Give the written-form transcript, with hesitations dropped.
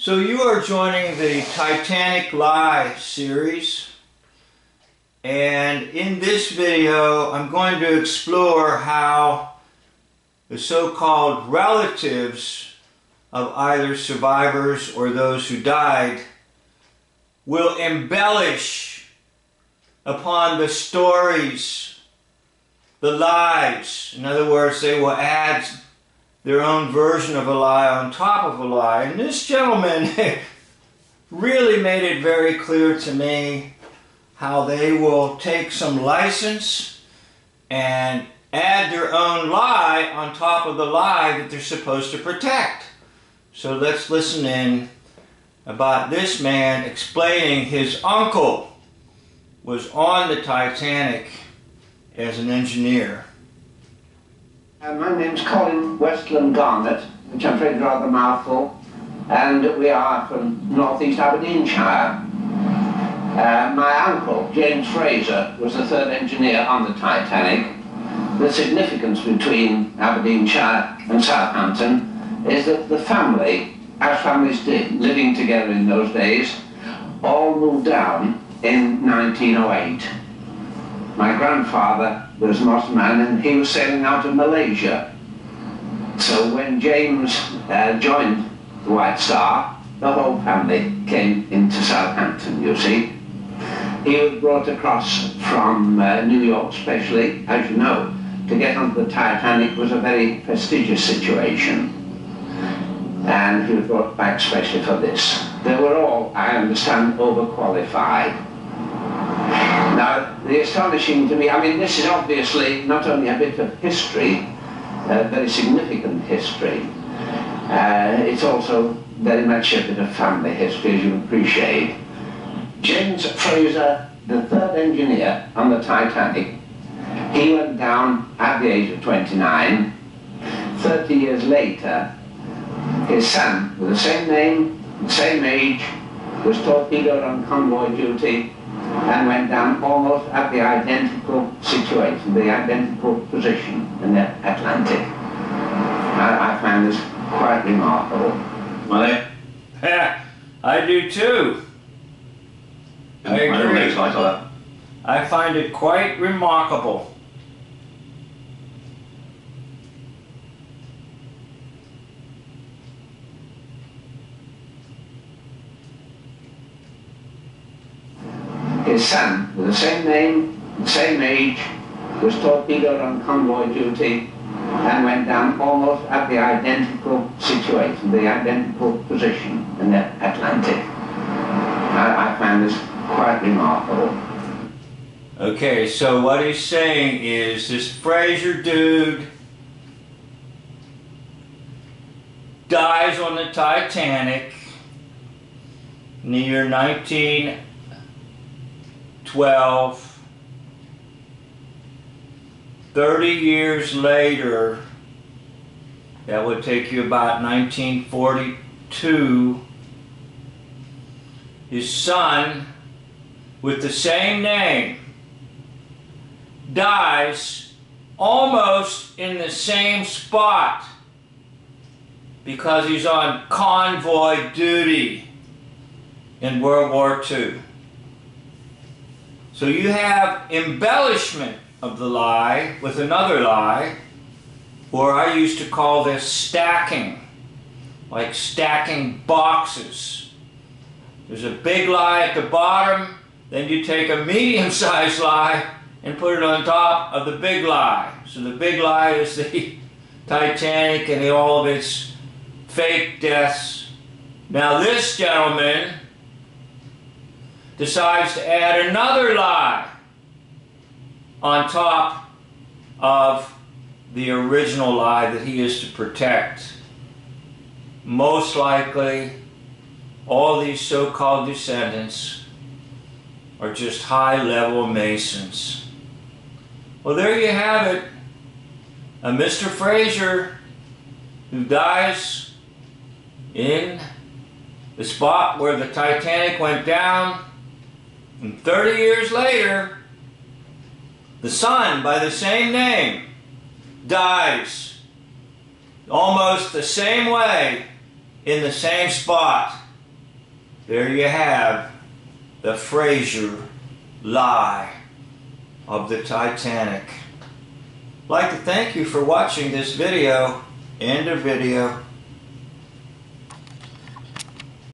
So you are joining the Titanic Lie series, and in this video I'm going to explore how the so-called relatives of either survivors or those who died will embellish upon the stories, the lies. In other words, they will add their own version of a lie on top of a lie. And this gentleman really made it very clear to me how they will take some license and add their own lie on top of the lie that they're supposed to protect. So let's listen in about this man explaining his uncle was on the Titanic as an engineer. My name's Colin Westland Garnett, which I'm afraid is rather a mouthful, and we are from northeast Aberdeenshire. My uncle, James Fraser, was the third engineer on the Titanic. The significance between Aberdeenshire and Southampton is that the family, as families did, living together in those days, all moved down in 1908. My grandfather was a Muslim and he was sailing out of Malaysia. So when James joined the White Star, the whole family came into Southampton, you see. He was brought across from New York especially, as you know. To get onto the Titanic was a very prestigious situation. And he was brought back especially for this. They were all, I understand, overqualified. Now, the astonishing to me, I mean, this is obviously not only a bit of history, very significant history, it's also very much a bit of family history, as you appreciate. James Fraser, the third engineer on the Titanic, he went down at the age of 29. 30 years later, his son, with the same name, the same age, was torpedoed on convoy duty and went down almost at the identical situation, the identical position in the Atlantic. I find this quite remarkable. Well, I do too. I agree. I find it quite remarkable. His son, with the same name, the same age, was torpedoed on convoy duty and went down almost at the identical situation, the identical position in the Atlantic. I find this quite remarkable. Okay, so what he's saying is this Fraser dude dies on the Titanic in the year 1912. 30 years later, that would take you about 1942, his son, with the same name, dies almost in the same spot because he's on convoy duty in World War II. So you have embellishment of the lie with another lie, or I used to call this stacking, like stacking boxes. There's a big lie at the bottom, then you take a medium-sized lie and put it on top of the big lie. So the big lie is the Titanic and all of its fake deaths. Now this gentleman decides to add another lie on top of the original lie that he is to protect. Most likely, all these so-called descendants are just high-level Masons. Well, there you have it. A Mr. Fraser who dies in the spot where the Titanic went down, and 30 years later, the son by the same name dies almost the same way in the same spot. there you have the Fraser lie of the Titanic. I'd like to thank you for watching this video. End of video.